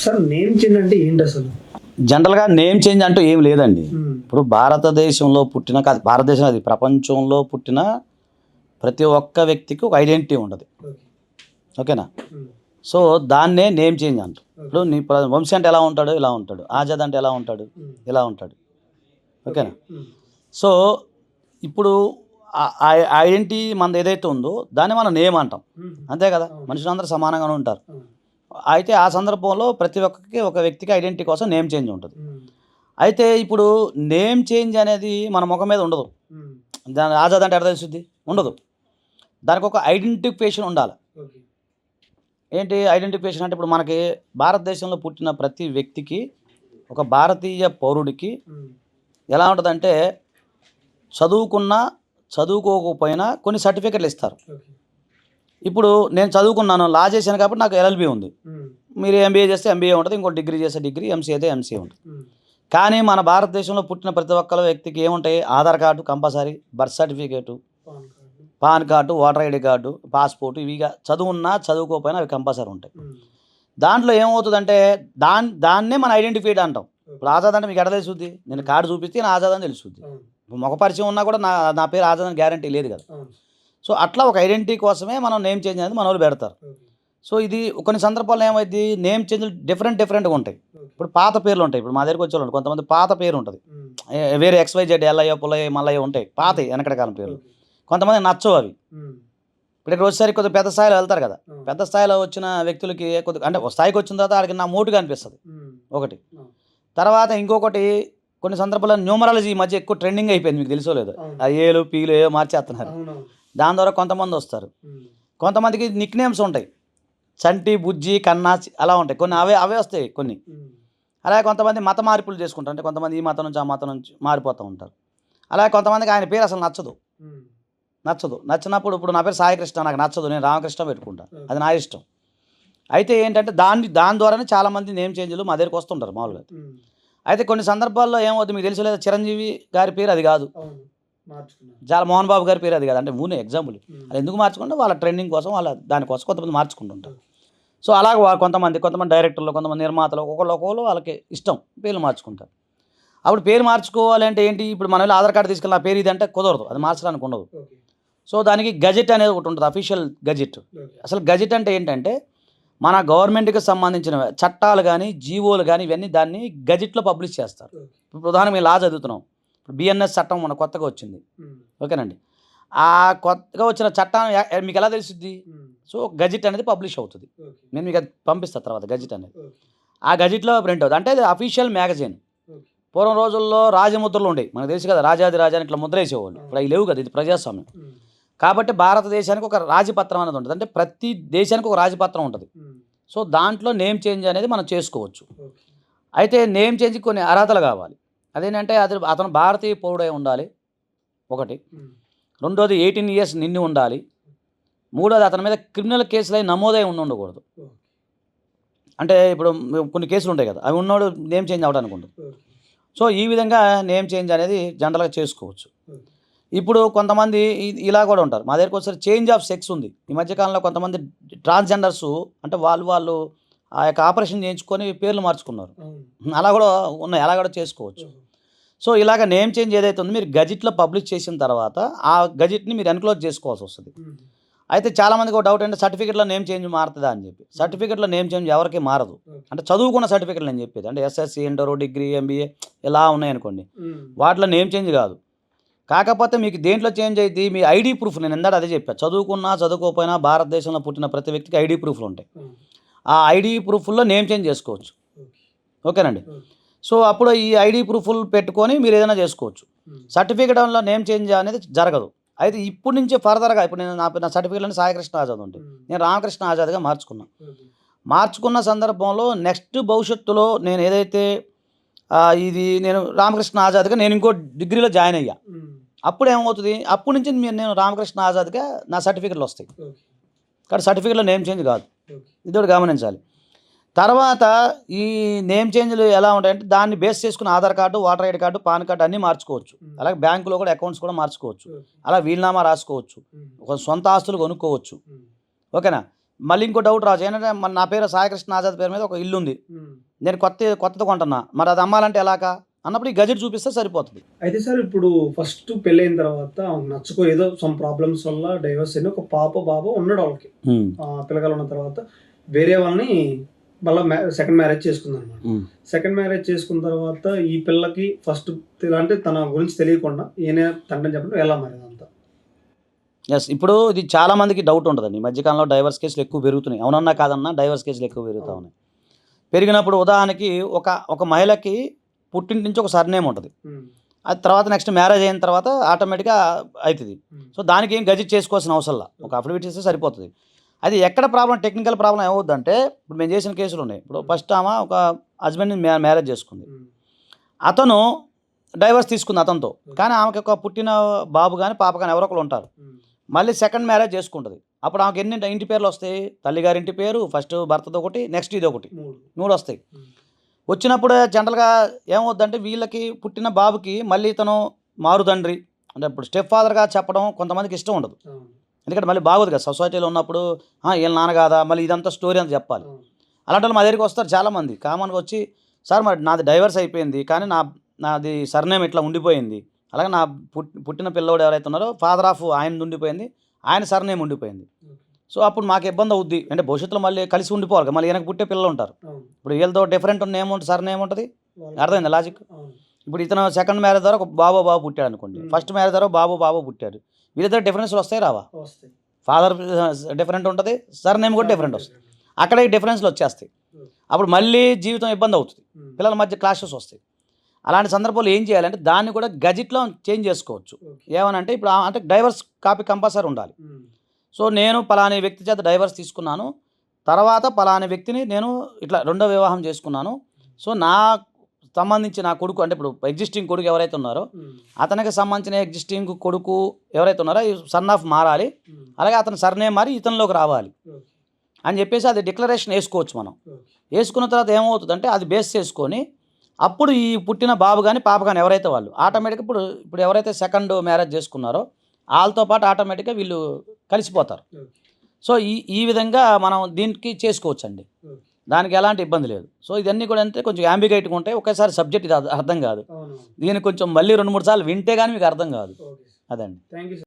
Sir name change అంటే ఏంటి అసలు? జనరల్గా నేమ్ చేంజ్ అంటూ ఏం లేదండి. ఇప్పుడు భారతదేశంలో పుట్టిన కాదు, భారతదేశం అది ప్రపంచంలో పుట్టిన ప్రతి ఒక్క వ్యక్తికి ఒక ఐడెంటిటీ ఉండదు. ఓకేనా? సో దాన్నే నేమ్ చేంజ్ అంటారు. ఇప్పుడు నీ వంశీ అంటే ఎలా ఉంటాడు, ఇలా ఉంటాడు. ఆజాద్ అంటే ఎలా ఉంటాడు, ఇలా ఉంటాడు. ఓకేనా? సో ఇప్పుడు ఐడెంటిటీ మనది ఏదైతే ఉందో దాన్ని మనం నేమ్ అంటాం, అంతే కదా? మనుషులందరూ సమానంగానే ఉంటారు. అయితే ఆ సందర్భంలో ప్రతి ఒక్కరికి ఒక వ్యక్తికి ఐడెంటిటీ కోసం నేమ్ చేంజ్ ఉంటుంది. అయితే ఇప్పుడు నేమ్ చేంజ్ అనేది మన ముఖం మీద ఉండదు. దాని ఆజాద్ అంటే ఎక్కడ తెలుస్తుంది? ఉండదు. దానికి ఒక ఐడెంటిఫికేషన్ ఉండాలి. ఏంటి ఐడెంటిఫికేషన్ అంటే, ఇప్పుడు మనకి భారతదేశంలో పుట్టిన ప్రతి వ్యక్తికి, ఒక భారతీయ పౌరుడికి ఎలా ఉంటుందంటే, చదువుకున్నా చదువుకోకపోయినా కొన్ని సర్టిఫికెట్లు ఇస్తారు. ఇప్పుడు నేను చదువుకున్నాను, లా చేశాను కాబట్టి నాకు ఎల్ఎల్బి ఉంది. మీరు ఎంబీఏ చేస్తే ఎంబీఏ ఉంటుంది, ఇంకో డిగ్రీ చేస్తే డిగ్రీ, ఎంసీఏ అయితే ఎంసీఏ ఉంటుంది. కానీ మన భారతదేశంలో పుట్టిన ప్రతి ఒక్కరి వ్యక్తికి ఏముంటాయి? Aadhaar card compulsory, birth certificate, PAN card, voter ID card, passport, ఇవిగా చదువున్నా చదువుకోకపోయినా అవి కంపల్సరీ ఉంటాయి. దాంట్లో ఏమవుతుందంటే దాన్నే మన ఐడెంటిఫైడ్ అంటాం. ఇప్పుడు ఆజాద్ అంటే మీకు ఎక్కడ తెలుస్తుంది? నేను కార్డు చూపిస్తే నా ఆజాద్ అని తెలుస్తుంది. ముఖ పరిచయం ఉన్నా కూడా నా పేరు ఆజాద్ అని గ్యారంటీ లేదు కదా. సో అట్లా ఒక ఐడెంటిటీ కోసమే మనం నేమ్ చేంజ్ అనేది మన వాళ్ళు పెడతారు. సో ఇది కొన్ని సందర్భాల్లో ఏమైంది, నేమ్ చేంజ్ డిఫరెంట్గా ఉంటాయి. ఇప్పుడు పాత పేర్లు ఉంటాయి. ఇప్పుడు మా దగ్గరికి వచ్చేవాళ్ళు కొంతమంది పాత పేరు ఉంటుంది, వేరే XYZ ఎల్లయ్య పుల్లయ్య మల్లయ్య ఉంటాయి, పాత వెనకటి కాలం పేర్లు. కొంతమంది నచ్చవు అవి. ఇప్పుడు ఇక్కడ వచ్చేసరికి కొద్దిగా పెద్ద స్థాయిలో వెళ్తారు కదా. పెద్ద స్థాయిలో వచ్చిన వ్యక్తులకి కొద్దిగా అంటే ఒక స్థాయికి వచ్చిన తర్వాత వాడికి నా మోటుగా అనిపిస్తుంది ఒకటి. తర్వాత ఇంకొకటి, కొన్ని సందర్భాల్లో న్యూమరాలజీ ఈ మధ్య ఎక్కువ ట్రెండింగ్ అయిపోయింది, మీకు తెలుసో లేదు. ఆ ఏలు పీలు ఏవో మార్చేస్తున్నారు. దాని ద్వారా కొంతమంది వస్తారు. కొంతమందికి నిక్ నేమ్స్ ఉంటాయి, చంటి, బుజ్జి, కన్నా అలా ఉంటాయి. కొన్ని అవే వస్తాయి కొన్ని. అలాగే కొంతమంది మత మార్పులు చేసుకుంటారు. అంటే కొంతమంది ఈ మతం నుంచి ఆ మతం నుంచి మారిపోతూ ఉంటారు. అలాగే కొంతమందికి ఆయన పేరు అసలు నచ్చదు. నచ్చినప్పుడు, ఇప్పుడు నా పేరు సాయికృష్ణ, నాకు నచ్చదు, నేను రామకృష్ణ పెట్టుకుంటాను, అది నా ఇష్టం. అయితే ఏంటంటే దాని ద్వారానే చాలామంది నేమ్ చేంజ్లు మా దగ్గరికి వస్తుంటారు మామూలుగా. అయితే కొన్ని సందర్భాల్లో ఏమవుతుంది మీకు తెలుసు లేదా, చిరంజీవి గారి పేరు అది కాదు, చాలా మోహన్ బాబు గారి పేరు అది కాదు. అంటే ఊనే ఎగ్జాంపుల్. అది ఎందుకు మార్చుకుంటే వాళ్ళ ట్రెండింగ్ కోసం, వాళ్ళ దానికోసం కొంతమంది మార్చుకుంటుంటారు. సో అలాగే కొంతమంది డైరెక్టర్లు, కొంతమంది నిర్మాతలు, ఒక్కొక్కరు వాళ్ళకి ఇష్టం పేర్లు మార్చుకుంటారు. అప్పుడు పేరు మార్చుకోవాలంటే ఏంటి, ఇప్పుడు మనం ఆధార్ కార్డు తీసుకెళ్ళి నా పేరు ఇది అంటే కుదరదు, అది మార్చడానికి ఉండదు. సో దానికి గజెట్ అనేది ఒకటి ఉంటుంది, అఫీషియల్ గజెట్. అసలు గజెట్ అంటే ఏంటంటే, మన గవర్నమెంట్కి సంబంధించిన చట్టాలు కానీ జీవోలు కానీ ఇవన్నీ దాన్ని గజెట్లో పబ్లిష్ చేస్తారు. ఇప్పుడు ప్రధానంగా మేము లా చదువుతున్నాం. ఇప్పుడు బిఎన్ఎస్ చట్టం మన కొత్తగా వచ్చింది. ఓకేనండి? ఆ కొత్తగా వచ్చిన చట్టం మీకు ఎలా తెలుస్తుంది? సో గజెట్ అనేది పబ్లిష్ అవుతుంది. నేను మీకు అది పంపిస్తాను తర్వాత గజెట్ అనేది. ఆ గజెట్లో ప్రింట్ అవుతుంది. అంటే అది అఫీషియల్ మ్యాగజైన్. పూర్వం రోజుల్లో రాజముద్రలు ఉండేవి, మనకు తెలుసు కదా, రాజాది రాజాని ఇట్లా ముద్ర వేసేవాళ్ళు. ఇప్పుడు అవి లేవు కదా, ఇది ప్రజాస్వామ్యం. కాబట్టి భారతదేశానికి ఒక రాజపత్రం అనేది ఉంటుంది. అంటే ప్రతి దేశానికి ఒక రాజపత్రం ఉంటుంది. సో దాంట్లో నేమ్ చేంజ్ అనేది మనం చేసుకోవచ్చు. అయితే నేమ్ చేంజ్కి కొన్ని అర్హతలు కావాలి. అదేంటంటే అతను భారతీయ పౌరుడై ఉండాలి ఒకటి. రెండోది 18 years నిండి ఉండాలి. మూడోది అతని మీద క్రిమినల్ కేసులు అవి నమోదై ఉండకూడదు. అంటే ఇప్పుడు కొన్ని కేసులు ఉంటాయి కదా, అవి ఉన్నోడు నేమ్ చేంజ్ అవ్వడానికి ఉండదు. సో ఈ విధంగా నేమ్ చేంజ్ అనేది జనరల్గా చేసుకోవచ్చు. ఇప్పుడు కొంతమంది ఇలా కూడా ఉంటారు. మా దగ్గరికి వచ్చేసరికి చేంజ్ ఆఫ్ సెక్స్ ఉంది. ఈ మధ్యకాలంలో కొంతమంది ట్రాన్స్జెండర్స్ అంటే వాళ్ళు ఆ యొక్క ఆపరేషన్ చేయించుకొని పేర్లు మార్చుకున్నారు. అలా కూడా ఉన్నాయి, అలా కూడా చేసుకోవచ్చు. సో ఇలాగ నేమ్ చేంజ్ ఏదైతే ఉందో మీరు గజెట్లో పబ్లిష్ చేసిన తర్వాత ఆ గజెట్ని మీరు ఎన్క్లోజ్ చేసుకోవాల్సి వస్తుంది. అయితే చాలామందికి ఒక డౌట్ అంటే, సర్టిఫికెట్లో నేమ్ చేంజ్ మారుతుందా అని చెప్పి. సర్టిఫికెట్లో నేమ్ చేంజ్ ఎవరికి మారదు. అంటే చదువుకున్న సర్టిఫికెట్లు నేను చెప్పేది, అంటే ఎస్ఎస్సి, ఇంటర్, డిగ్రీ, ఎంబీఏ ఇలా ఉన్నాయనుకోండి, వాటిలో నేమ్ చేంజ్ కాదు. కాకపోతే మీకు దేంట్లో చేంజ్ అయింది, మీ ఐడి ప్రూఫ్. నేను ఇందాక అదే చెప్పాను, చదువుకున్నా చదువుకోకపోయినా భారతదేశంలో పుట్టిన ప్రతి వ్యక్తికి ఐడి ప్రూఫ్లు ఉంటాయి. ఆ ఐడి ప్రూఫ్లో నేమ్ చేంజ్ చేసుకోవచ్చు. ఓకేనండి? సో అప్పుడు ఈ ఐడి ప్రూఫ్లు పెట్టుకొని మీరు ఏదైనా చేసుకోవచ్చు. సర్టిఫికెట్లో నేమ్ చేంజ్ అనేది జరగదు. అయితే ఇప్పుడు నుంచి ఫర్దర్గా, ఇప్పుడు నేను నా సర్టిఫికెట్లోనే సాయికృష్ణ ఆజాద్ ఉంటుంది, నేను రామకృష్ణ ఆజాద్గా మార్చుకున్న సందర్భంలో నెక్స్ట్ భవిష్యత్తులో నేను ఏదైతే నేను రామకృష్ణ ఆజాద్గా నేను ఇంకో డిగ్రీలో జాయిన్ అయ్యా, అప్పుడు ఏమవుతుంది, అప్పటి నుంచి నేను రామకృష్ణ ఆజాద్గా నా సర్టిఫికెట్లు వస్తాయి. కానీ సర్టిఫికెట్లో నేమ్ చేంజ్ కాదు, ఇది ఒకటి గమనించాలి. తర్వాత ఈ నేమ్ చేంజ్లు ఎలా ఉంటాయంటే, దాన్ని బేస్ చేసుకుని Aadhaar card, voter ID card, pan card అన్నీ మార్చుకోవచ్చు. అలాగే బ్యాంకులో కూడా అకౌంట్స్ కూడా మార్చుకోవచ్చు. అలా వీలునామా రాసుకోవచ్చు, ఒక సొంత ఆస్తులు కొనుక్కోవచ్చు. ఓకేనా? మళ్ళీ ఇంకో డౌట్ రావచ్చు ఏంటంటే మన నా పేరు సాయికృష్ణ ఆజాద్ పేరు మీద ఒక ఇల్లు ఉంది, నేను కొత్తది కొంటున్నా, మరి అది అమ్మాలంటే ఎలాగా అన్నప్పుడు ఈ గజెట్ చూపిస్తే సరిపోతుంది. అయితే సార్ ఇప్పుడు ఫస్ట్ పెళ్ళైన తర్వాత ఆమెకు నచ్చుకో ఏదో సమ్ ప్రాబ్లమ్స్ వల్ల డైవర్స్ అయిన ఒక బాబు ఉన్నాడు వాళ్ళకి, పిల్లగాలు ఉన్న తర్వాత వేరే వాళ్ళని మళ్ళీ సెకండ్ మ్యారేజ్ చేసుకుంది అనమాట. సెకండ్ మ్యారేజ్ చేసుకున్న తర్వాత ఈ పిల్లకి ఫస్ట్ అంటే తన గురించి తెలియకుండా ఈయన తండ్రి చెప్పడం ఎలా మరి అంతా? ఎస్, ఇప్పుడు ఇది చాలా మందికి డౌట్ ఉంటుందండి. ఈ మధ్యకాలంలో డైవర్స్ కేసులు ఎక్కువ పెరుగుతున్నాయి. అవునన్నా కాదన్నా డైవర్స్ కేసులు ఎక్కువ పెరుగుతూ ఉన్నాయి. పెరిగినప్పుడు ఉదాహరణకి ఒక మహిళకి పుట్టింటి నుంచి ఒక సర్నేమ్ ఉంటుంది, అది తర్వాత నెక్స్ట్ మ్యారేజ్ అయిన తర్వాత ఆటోమేటిక్గా అవుతుంది. సో దానికి ఏం గజిట్ చేసుకోవాల్సిన అవసరం లేదు, ఒక అఫిడవిట్ ఇస్తే సరిపోతుంది. అది ఎక్కడ ప్రాబ్లం, టెక్నికల్ ప్రాబ్లం ఏమవుద్దంటే ఇప్పుడు మేము చేసిన కేసులు ఉన్నాయి. ఇప్పుడు ఫస్ట్ ఆమె ఒక హస్బెండ్ని మ్యారేజ్ చేసుకుంది, అతను డైవర్స్ తీసుకుంది అతనితో, కానీ ఆమెకి ఒక పుట్టిన బాబు కానీ పాప కానీ ఎవరో ఒకరు ఉంటారు. మళ్ళీ సెకండ్ మ్యారేజ్ చేసుకుంటుంది. అప్పుడు ఆమెకి ఎన్ని ఇంటి పేర్లు వస్తాయి? తల్లిగారి ఇంటి పేరు, ఫస్ట్ భర్తతో ఒకటి, నెక్స్ట్ ఇది ఒకటి, 3 వస్తాయి. వచ్చినప్పుడు జనరల్గా ఏమవుద్దంటే వీళ్ళకి పుట్టిన బాబుకి మళ్ళీ ఇతను మారుతండ్రి అంటే ఇప్పుడు స్టెప్ ఫాదర్గా చెప్పడం కొంతమందికి ఇష్టం ఉండదు, ఎందుకంటే మళ్ళీ బాగోదు కదా సొసైటీలో ఉన్నప్పుడు, వీళ్ళ నాన్న కాదా మళ్ళీ ఇదంతా స్టోరీ అంతా చెప్పాలి. అలాంటి వాళ్ళు మా దగ్గరికి వస్తారు చాలామంది, కామన్గా వచ్చి సార్ మరి నాది డైవర్స్ అయిపోయింది కానీ నాది సర్నేమ్ ఇట్లా ఉండిపోయింది, అలాగే నా పుట్టిన పిల్లోడు ఎవరైతే ఉన్నారో ఫాదర్ ఆఫ్ ఆయన ఉండిపోయింది, ఆయన సర్నేమ్ ఉండిపోయింది. సో అప్పుడు మాకు ఇబ్బంది అవుద్ది, అంటే భవిష్యత్తులో మళ్ళీ కలిసి ఉండిపోవాలి కదా, మళ్ళీ వెనక పుట్టే పిల్లలు ఉంటారు. ఇప్పుడు వీళ్ళతో డిఫరెంట్ ఉన్న ఏముంటుంది, సర్నేమ్ ఉంటుంది, అర్థమైంది లాజిక్. ఇప్పుడు ఇతను సెకండ్ మ్యారేజ్ ద్వారా ఒక బాబు పుట్టాడు అనుకోండి, ఫస్ట్ మ్యారేజ్ ద్వారా బాబు పుట్టాడు, వీళ్ళిద్దరు డిఫరెన్స్లు వస్తాయి రావా? ఫాదర్ డిఫరెంట్ ఉంటుంది, సర్నేమ్ కూడా డిఫరెంట్ వస్తుంది, అక్కడే డిఫరెన్స్లు వచ్చేస్తాయి. అప్పుడు మళ్ళీ జీవితం ఇబ్బంది అవుతుంది, పిల్లల మధ్య క్లాషెస్ వస్తాయి. అలాంటి సందర్భాలు ఏం చేయాలంటే దాన్ని కూడా గజిట్లో చేంజ్ చేసుకోవచ్చు. ఏమనంటే ఇప్పుడు అంటే డైవర్స్ కాపీ కంపల్సరీ ఉండాలి. సో నేను పలాని వ్యక్తి చేత డైవర్స్ తీసుకున్నాను, తర్వాత పలాని వ్యక్తిని నేను ఇట్లా రెండో వివాహం చేసుకున్నాను, సో నా సంబంధించి నా కొడుకు అంటే ఇప్పుడు ఎగ్జిస్టింగ్ కొడుకు ఎవరైతే ఉన్నారో అతనికి సంబంధించిన ఎగ్జిస్టింగ్ కొడుకు ఎవరైతే ఉన్నారో సన్ ఆఫ్ మారాలి, అలాగే అతని సర్నేమ్ మారి ఇతనిలోకి రావాలి అని చెప్పేసి అది డిక్లరేషన్ వేసుకోవచ్చు. మనం వేసుకున్న తర్వాత ఏమవుతుందంటే అది బేస్ చేసుకొని అప్పుడు ఈ పుట్టిన బాబు కానీ పాప కానీ ఎవరైతే వాళ్ళు ఆటోమేటిక్గా ఇప్పుడు ఎవరైతే సెకండ్ మ్యారేజ్ చేసుకున్నారో వాళ్ళతో పాటు ఆటోమేటిక్గా వీళ్ళు కలిసిపోతారు. సో ఈ విధంగా మనం దీనికి చేసుకోవచ్చు అండి, దానికి ఎలాంటి ఇబ్బంది లేదు. సో ఇవన్నీ కూడా అంటే కొంచెం యాంబిగైట్గా ఉంటాయి, ఒకేసారి సబ్జెక్ట్ ఇది అర్థం కాదు, దీనికి కొంచెం మళ్ళీ 2-3 సార్లు వింటే కానీ మీకు అర్థం కాదు. అదండి. Thank you.